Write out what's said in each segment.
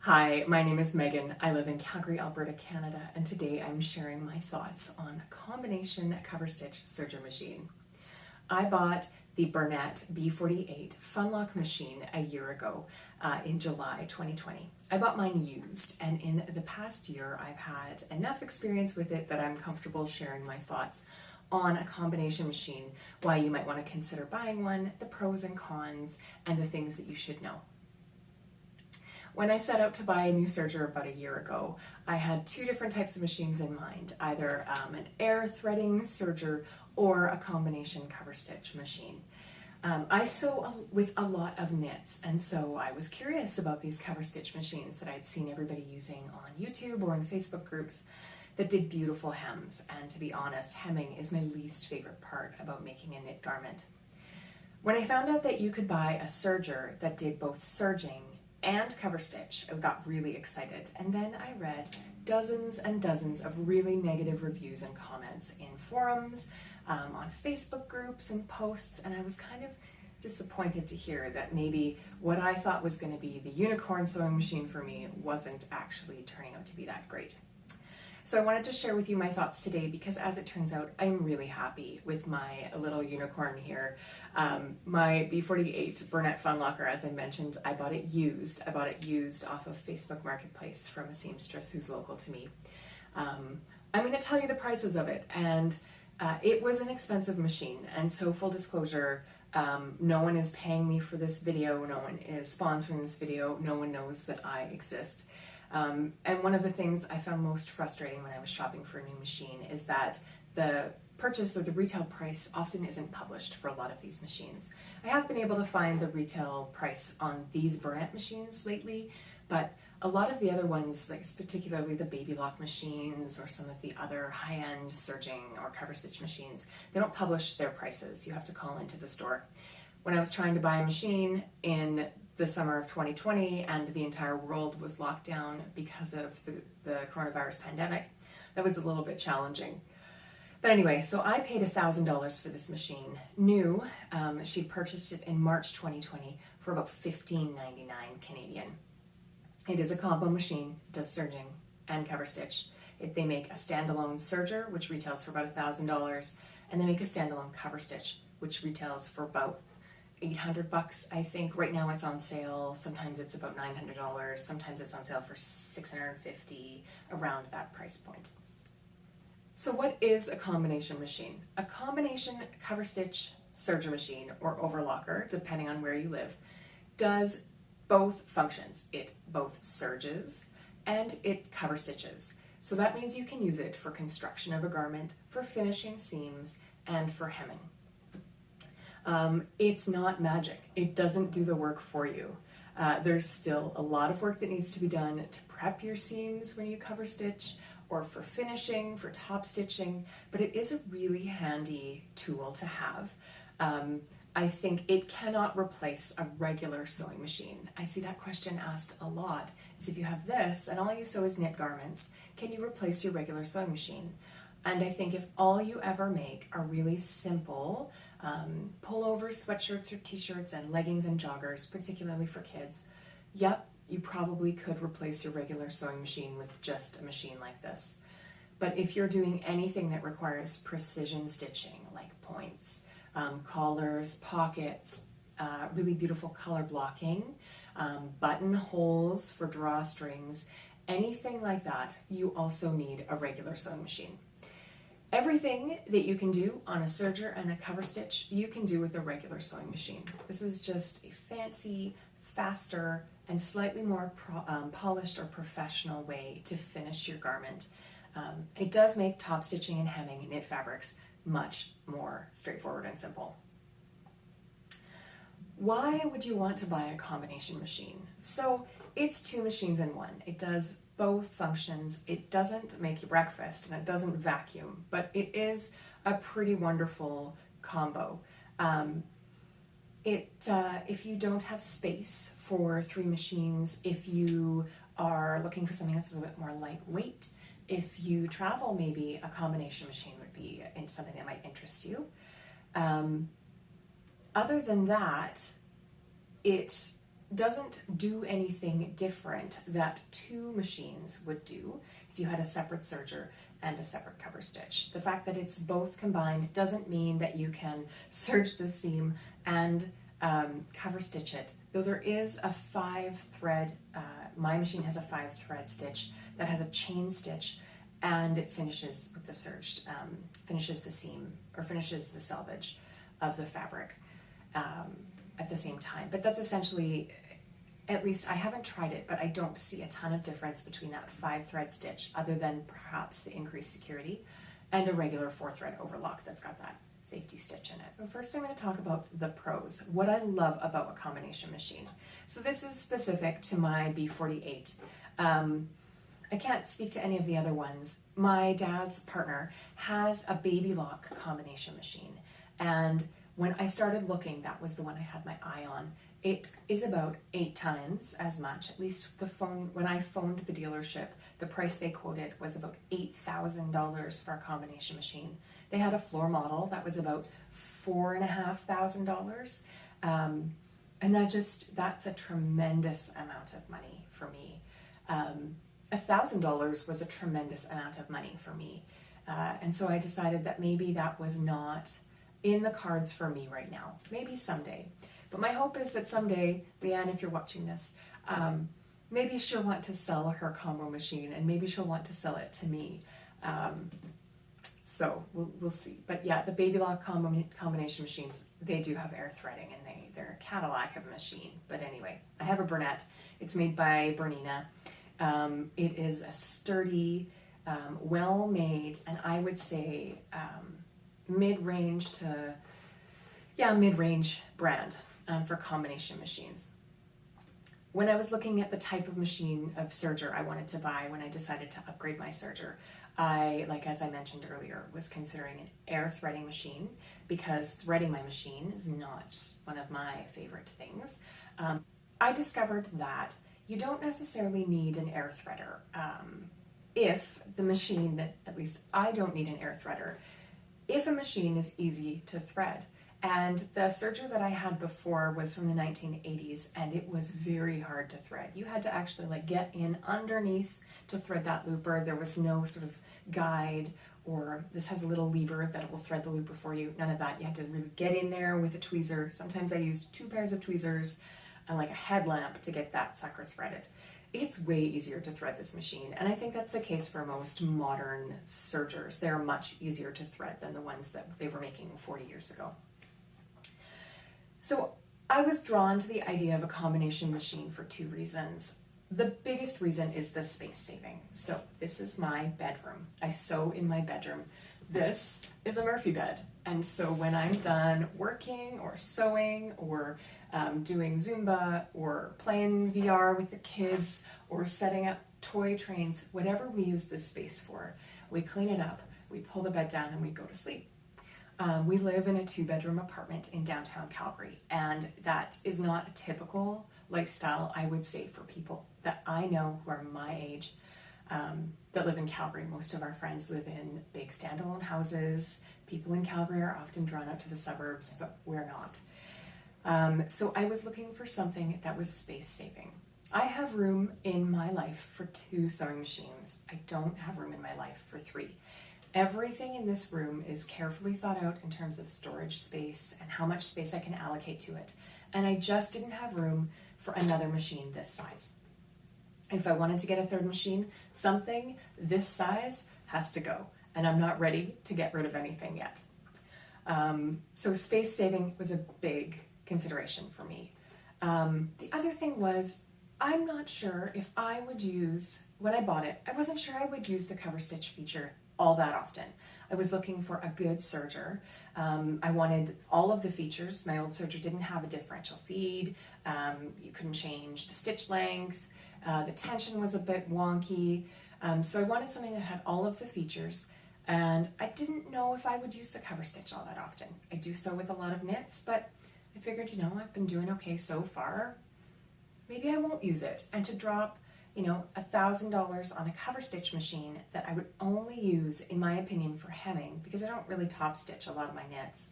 Hi, my name is Megan. I live in Calgary, Alberta, Canada, and today I'm sharing my thoughts on a combination Coverstitch serger machine. I bought the Bernette B48 Funlock machine a year ago in July 2020. I bought mine used, and in the past year I've had enough experience with it that I'm comfortable sharing my thoughts on a combination machine, why you might want to consider buying one, the pros and cons, and the things that you should know. When I set out to buy a new serger about a year ago, I had two different types of machines in mind, either an air threading serger or a combination Coverstitch machine. I sew with a lot of knits, and so I was curious about these Coverstitch machines that I'd seen everybody using on YouTube or in Facebook groups that did beautiful hems, and to be honest, hemming is my least favorite part about making a knit garment. When I found out that you could buy a serger that did both serging and Coverstitch, I got really excited, and then I read dozens and dozens of really negative reviews and comments in forums, on Facebook groups and posts, and I was kind of disappointed to hear that maybe what I thought was going to be the unicorn sewing machine for me wasn't actually turning out to be that great. So I wanted to share with you my thoughts today because, as it turns out, I'm really happy with my little unicorn here. My B48 Bernette Funlocker, as I mentioned, I bought it used. I bought it used off of Facebook Marketplace from a seamstress who's local to me. I'm going to tell you the prices of it, and it was an expensive machine, and so full disclosure, no one is paying me for this video, no one is sponsoring this video, no one knows that I exist. And one of the things I found most frustrating when I was shopping for a new machine is that the purchase or the retail price often isn't published for a lot of these machines. I have been able to find the retail price on these Bernette machines lately, but a lot of the other ones, like particularly the baby lock machines or some of the other high-end serging or Coverstitch machines, they don't publish their prices. You have to call into the store. When I was trying to buy a machine in the summer of 2020 and the entire world was locked down because of the coronavirus pandemic, that was a little bit challenging. But anyway, so I paid $1,000 for this machine, new. She purchased it in March 2020 for about $15.99 Canadian. It is a combo machine, it does serging and Coverstitch. They make a standalone serger, which retails for about $1,000, and they make a standalone Coverstitch, which retails for about $800, I think. Right now it's on sale. Sometimes it's about $900. Sometimes it's on sale for $650, around that price point. So what is a combination machine? A combination Coverstitch serger machine or overlocker, depending on where you live, does both functions. It both serges and it Coverstitches. So that means you can use it for construction of a garment, for finishing seams, and for hemming. It's not magic. It doesn't do the work for you. There's still a lot of work that needs to be done to prep your seams when you Coverstitch, or for finishing, for top stitching, but it is a really handy tool to have. I think it cannot replace a regular sewing machine. I see that question asked a lot, is if you have this and all you sew is knit garments, can you replace your regular sewing machine? And I think if all you ever make are really simple pullovers, sweatshirts or t-shirts, and leggings and joggers, particularly for kids, yep, you probably could replace your regular sewing machine with just a machine like this. But if you're doing anything that requires precision stitching, like points, collars, pockets, really beautiful color blocking, buttonholes for drawstrings, anything like that, you also need a regular sewing machine. Everything that you can do on a serger and a Coverstitch, you can do with a regular sewing machine. This is just a fancy, faster, and slightly more polished or professional way to finish your garment. It does make top stitching and hemming knit fabrics much more straightforward and simple. Why would you want to buy a combination machine? So it's two machines in one. It does both functions. It doesn't make you breakfast and it doesn't vacuum, but it is a pretty wonderful combo. If you don't have space for three machines, if you are looking for something that's a little bit more lightweight, if you travel, maybe a combination machine would be something that might interest you. Other than that, it doesn't do anything different that two machines would do if you had a separate serger and a separate cover stitch. The fact that it's both combined doesn't mean that you can serge the seam and cover stitch it. Though there is a 5-thread, my machine has a 5-thread stitch that has a chain stitch, and it finishes with the serged, finishes the seam or finishes the selvage of the fabric at the same time. But that's essentially, at least I haven't tried it, but I don't see a ton of difference between that 5-thread stitch other than perhaps the increased security and a regular 4-thread overlock that's got that safety stitch in it. So first I'm going to talk about the pros, what I love about a combination machine. So this is specific to my B48. I can't speak to any of the other ones. My dad's partner has a baby lock combination machine, and when I started looking, that was the one I had my eye on. It is about 8 times as much, at least when I phoned the dealership, the price they quoted was about $8,000 for a combination machine. They had a floor model that was about $4,500. And that's a tremendous amount of money for me. $1,000 was a tremendous amount of money for me. And so I decided that maybe that was not in the cards for me right now. Maybe someday. But my hope is that someday, Leanne, if you're watching this, maybe she'll want to sell her combo machine, and maybe she'll want to sell it to me. So we'll see. But yeah, the baby lock combination machines, they do have air threading, and they're a Cadillac of a machine. But anyway, I have a Bernette. It's made by Bernina. It is a sturdy, well-made, and I would say mid-range brand for combination machines. When I was looking at the type of machine of serger I wanted to buy when I decided to upgrade my serger, as I mentioned earlier, was considering an air threading machine because threading my machine is not one of my favorite things. I discovered that you don't necessarily need an air threader if the machine, at least I don't need an air threader, if a machine is easy to thread. And the serger that I had before was from the 1980s, and it was very hard to thread. You had to actually get in underneath to thread that looper. There was no sort of guide, or this has a little lever that will thread the looper for you. None of that. You had to really get in there with a tweezer. Sometimes I used 2 pairs of tweezers and a headlamp to get that sucker threaded. It's way easier to thread this machine, and I think that's the case for most modern sergers. They're much easier to thread than the ones that they were making 40 years ago. So I was drawn to the idea of a combination machine for 2 reasons. The biggest reason is the space saving. So this is my bedroom. I sew in my bedroom. This is a Murphy bed. And so when I'm done working or sewing or doing Zumba or playing VR with the kids or setting up toy trains, whatever we use this space for, we clean it up, we pull the bed down, and we go to sleep. We live in a 2-bedroom apartment in downtown Calgary, and that is not a typical lifestyle, I would say, for people that I know who are my age that live in Calgary. Most of our friends live in big standalone houses. People in Calgary are often drawn out to the suburbs, but we're not. So I was looking for something that was space saving. I have room in my life for 2 sewing machines. I don't have room in my life for 3. Everything in this room is carefully thought out in terms of storage space and how much space I can allocate to it. And I just didn't have room for another machine this size. If I wanted to get a 3rd machine, something this size has to go. And I'm not ready to get rid of anything yet. So space saving was a big consideration for me. The other thing was, I'm not sure if I would use, when I bought it, I wasn't sure I would use the cover stitch feature all that often. I was looking for a good serger. I wanted all of the features. My old serger didn't have a differential feed. You couldn't change the stitch length. The tension was a bit wonky. So I wanted something that had all of the features, and I didn't know if I would use the cover stitch all that often. I do sew with a lot of knits, but I figured, I've been doing okay so far. Maybe I won't use it. And to drop, $1,000 on a cover stitch machine that I would only use, in my opinion, for hemming, because I don't really top stitch a lot of my knits,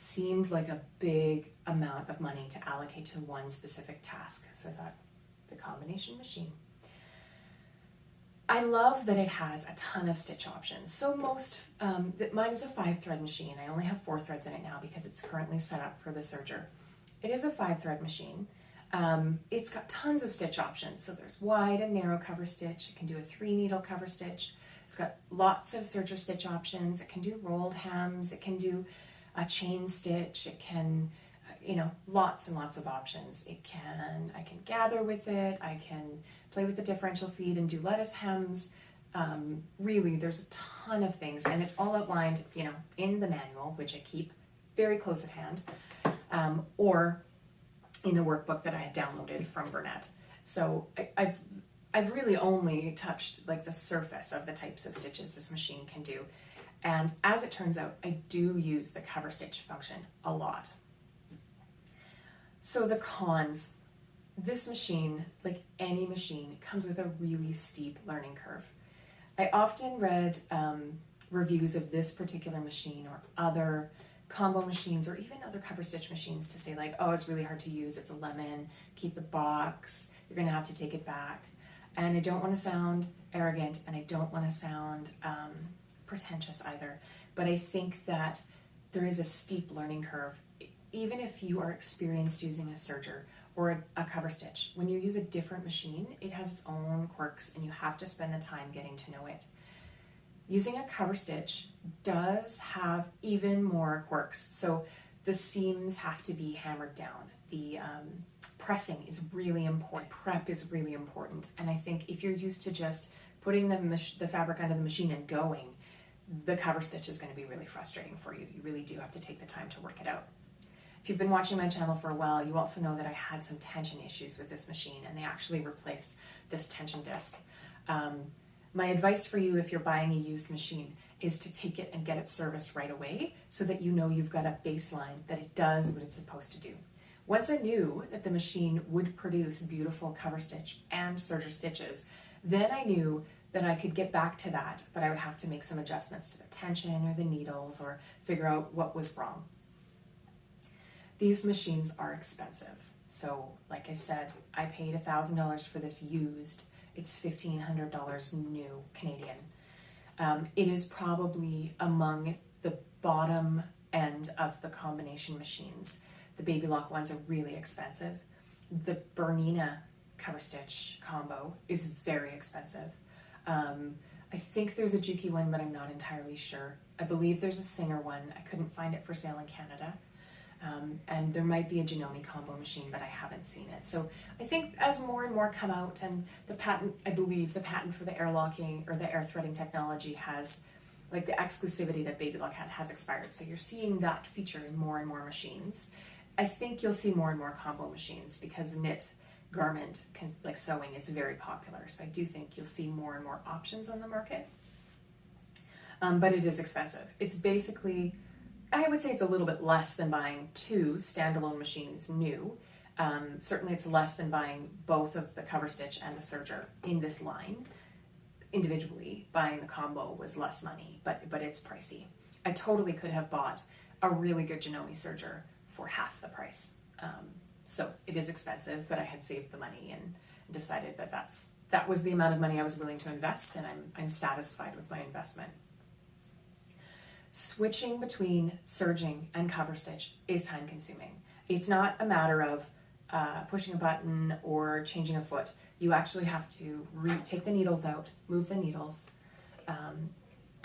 seemed like a big amount of money to allocate to one specific task. So I thought, the combination machine. I love that it has a ton of stitch options. So mine is a 5-thread machine. I only have 4 threads in it now because it's currently set up for the serger. It is a 5-thread machine. It's got tons of stitch options. So there's wide and narrow cover stitch. It can do a 3-needle cover stitch. It's got lots of serger stitch options. It can do rolled hems. It can do a chain stitch. It can, lots and lots of options. I can gather with it. I can play with the differential feed and do lettuce hems. Really, there's a ton of things, and it's all outlined, in the manual, which I keep very close at hand, or in a workbook that I had downloaded from Bernette. So I've really only touched like the surface of the types of stitches this machine can do. And as it turns out, I do use the cover stitch function a lot. So the cons, this machine, like any machine, comes with a really steep learning curve. I often read reviews of this particular machine or other combo machines or even other cover stitch machines to say like, oh, it's really hard to use, it's a lemon, keep the box, you're gonna have to take it back. And I don't want to sound arrogant, and I don't want to sound pretentious either, but I think that there is a steep learning curve. Even if you are experienced using a serger or a cover stitch, when you use a different machine, it has its own quirks and you have to spend the time getting to know it. Using a cover stitch does have even more quirks. So the seams have to be hammered down. The pressing is really important. Prep is really important. And I think if you're used to just putting the fabric under the machine and going, the cover stitch is going to be really frustrating for you. You really do have to take the time to work it out. If you've been watching my channel for a while, you also know that I had some tension issues with this machine, and they actually replaced this tension disc. My advice for you if you're buying a used machine is to take it and get it serviced right away so that you know you've got a baseline, that it does what it's supposed to do. Once I knew that the machine would produce beautiful cover stitch and serger stitches, then I knew that I could get back to that, but I would have to make some adjustments to the tension or the needles or figure out what was wrong. These machines are expensive. So like I said, I paid $1,000 for this used. It's $1,500 new Canadian. It is probably among the bottom end of the combination machines. The Baby Lock ones are really expensive. The Bernette cover stitch combo is very expensive. I think there's a Juki one, but I'm not entirely sure. I believe there's a Singer one. I couldn't find it for sale in Canada. And there might be a Janome combo machine, but I haven't seen it. So I think as more and more come out, and the patent, I believe the patent for the air locking or the air threading technology has, like the exclusivity that Baby Lock had has expired. So you're seeing that feature in more and more machines. I think you'll see more and more combo machines because knit garment, like sewing, is very popular. So I do think you'll see more and more options on the market. But it is expensive. It's basically, I would say it's a little bit less than buying 2 standalone machines new. Certainly it's less than buying both of the cover stitch and the serger in this line. Individually, buying the combo was less money, but it's pricey. I totally could have bought a really good Janome serger for half the price. So it is expensive, but I had saved the money and decided that was the amount of money I was willing to invest, and I'm satisfied with my investment. Switching between serging and cover stitch is time consuming. It's not a matter of pushing a button or changing a foot. You actually have to take the needles out, move the needles,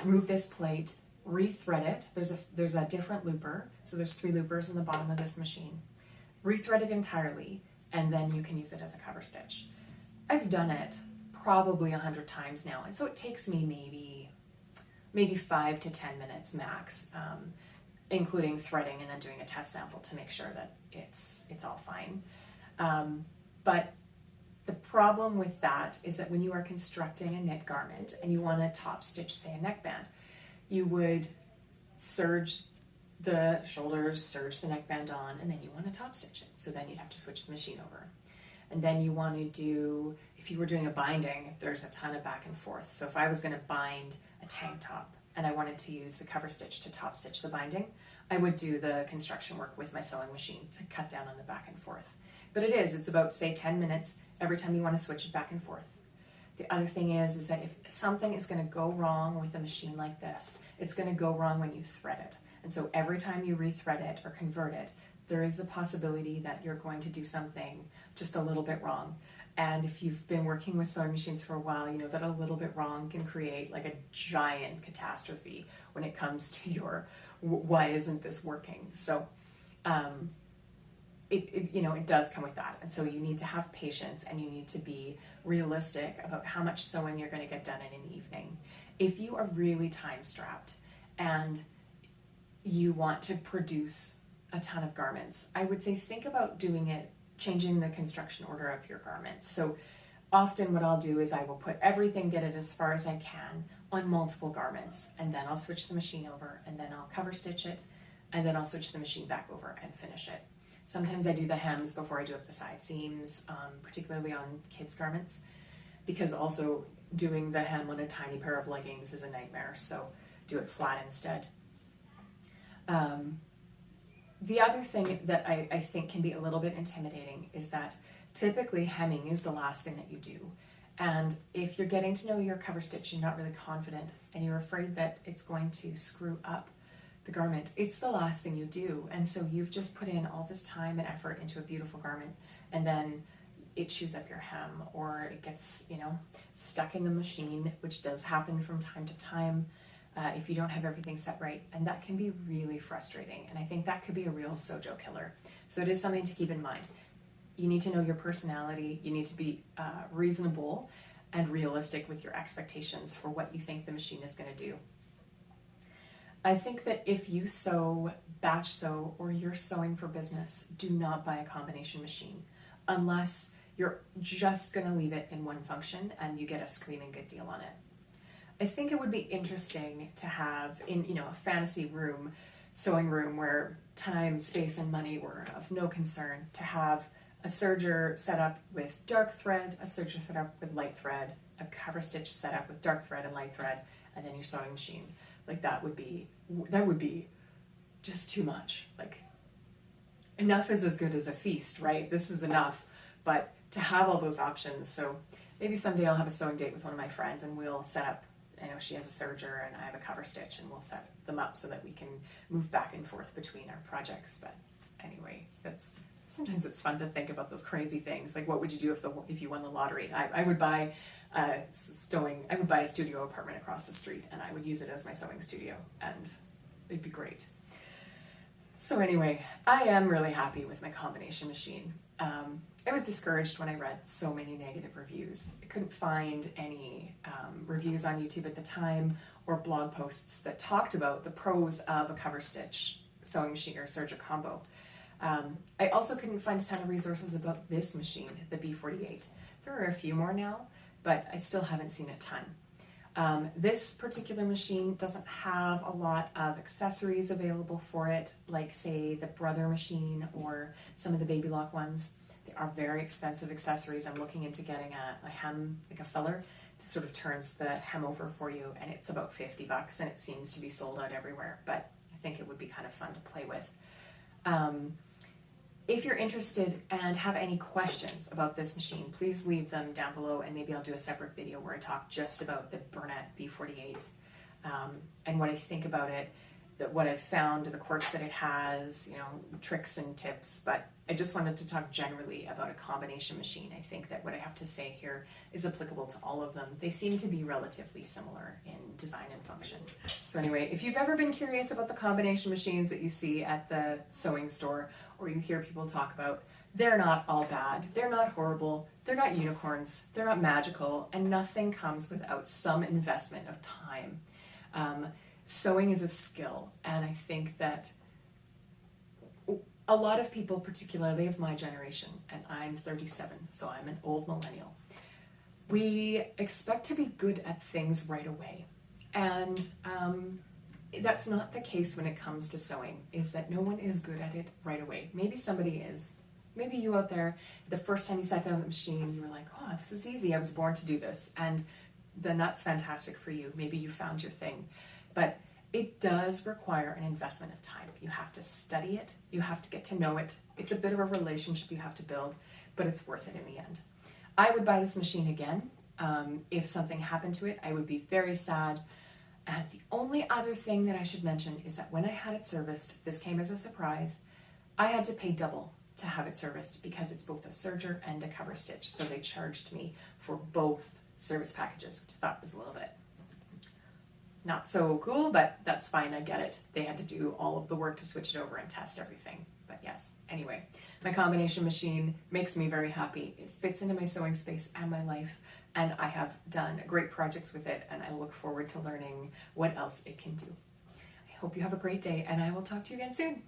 move this plate, rethread it. There's a different looper, so there's 3 loopers in the bottom of this machine. Rethread it entirely, and then you can use it as a cover stitch. I've done it probably 100 times now, and so it takes me maybe 5 to 10 minutes max, including threading and then doing a test sample to make sure that it's all fine. But the problem with that is that when you are constructing a knit garment and you want to top stitch, say, a neckband, you would serge the shoulders, serge the neckband on, and then you want to top stitch it. So then you'd have to switch the machine over. And then you want to do, if you were doing a binding, there's a ton of back and forth. So if I was going to bind a tank top and I wanted to use the cover stitch to top stitch the binding, I would do the construction work with my sewing machine to cut down on the back and forth. But it's about, say, 10 minutes every time you want to switch it back and forth. The other thing is that if something is going to go wrong with a machine like this, it's going to go wrong when you thread it. And so every time you rethread it or convert it, there is the possibility that you're going to do something just a little bit wrong. And if you've been working with sewing machines for a while, you know that a little bit wrong can create like a giant catastrophe when it comes to your, why isn't this working? So it does come with that. And so you need to have patience and you need to be realistic about how much sewing you're going to get done in an evening. If you are really time strapped and you want to produce a ton of garments, I would say think about changing the construction order of your garments. So often what I'll do is I will put everything, get it as far as I can on multiple garments, and then I'll switch the machine over, and then I'll cover stitch it, and then I'll switch the machine back over and finish it. Sometimes I do the hems before I do up the side seams, particularly on kids' garments, because also doing the hem on a tiny pair of leggings is a nightmare, so do it flat instead. The other thing that I think can be a little bit intimidating is that typically hemming is the last thing that you do. And if you're getting to know your cover stitch, you're not really confident, and you're afraid that it's going to screw up the garment, it's the last thing you do. And so you've just put in all this time and effort into a beautiful garment, and then it chews up your hem, or it gets, stuck in the machine, which does happen from time to time. If you don't have everything set right, and that can be really frustrating. And I think that could be a real sojo killer. So it is something to keep in mind. You need to know your personality. You need to be reasonable and realistic with your expectations for what you think the machine is going to do. I think that if you batch sew, or you're sewing for business, do not buy a combination machine unless you're just going to leave it in one function and you get a screaming good deal on it. I think it would be interesting to have in, a fantasy room, sewing room where time, space, and money were of no concern, to have a serger set up with dark thread, a serger set up with light thread, a cover stitch set up with dark thread and light thread, and then your sewing machine. Like that would be just too much. Like, enough is as good as a feast, right? This is enough, but to have all those options. So maybe someday I'll have a sewing date with one of my friends and we'll set up, she has a serger and I have a cover stitch, and we'll set them up so that we can move back and forth between our projects. But anyway, sometimes it's fun to think about those crazy things. Like, what would you do if you won the lottery? I would buy a studio apartment across the street, and I would use it as my sewing studio, and it'd be great. So anyway, I am really happy with my combination machine. I was discouraged when I read so many negative reviews. I couldn't find any reviews on YouTube at the time, or blog posts that talked about the pros of a cover stitch sewing machine or serger combo. I also couldn't find a ton of resources about this machine, the B48. There are a few more now, but I still haven't seen a ton. This particular machine doesn't have a lot of accessories available for it, like say the Brother machine or some of the Baby Lock ones. They are very expensive accessories. I'm looking into getting a hem, like a feller, that sort of turns the hem over for you, and it's about $50, and it seems to be sold out everywhere, but I think it would be kind of fun to play with. If you're interested and have any questions about this machine, please leave them down below, and maybe I'll do a separate video where I talk just about the Bernette B48 and what I think about it, what I've found, the quirks that it has, tricks and tips. But I just wanted to talk generally about a combination machine. I think that what I have to say here is applicable to all of them. They seem to be relatively similar in design and function. So anyway, if you've ever been curious about the combination machines that you see at the sewing store, or you hear people talk about, they're not all bad, they're not horrible, they're not unicorns, they're not magical, and nothing comes without some investment of time. Sewing is a skill, and I think that a lot of people, particularly of my generation, and I'm 37, so I'm an old millennial, we expect to be good at things right away. And that's not the case when it comes to sewing, is that no one is good at it right away. Maybe somebody is. Maybe you out there, the first time you sat down at the machine, you were like, oh, this is easy, I was born to do this. And then that's fantastic for you. Maybe you found your thing. But It does require an investment of time. You have to study it, you have to get to know it. It's a bit of a relationship you have to build, but it's worth it in the end. I would buy this machine again. If something happened to it, I would be very sad. And the only other thing that I should mention is that when I had it serviced, this came as a surprise, I had to pay double to have it serviced because it's both a Serger and a Coverstitch. So they charged me for both service packages, which I thought was a little bit not so cool, but that's fine, I get it. They had to do all of the work to switch it over and test everything. But yes, anyway, my combination machine makes me very happy. It fits into my sewing space and my life, and I have done great projects with it, and I look forward to learning what else it can do. I hope you have a great day, and I will talk to you again soon.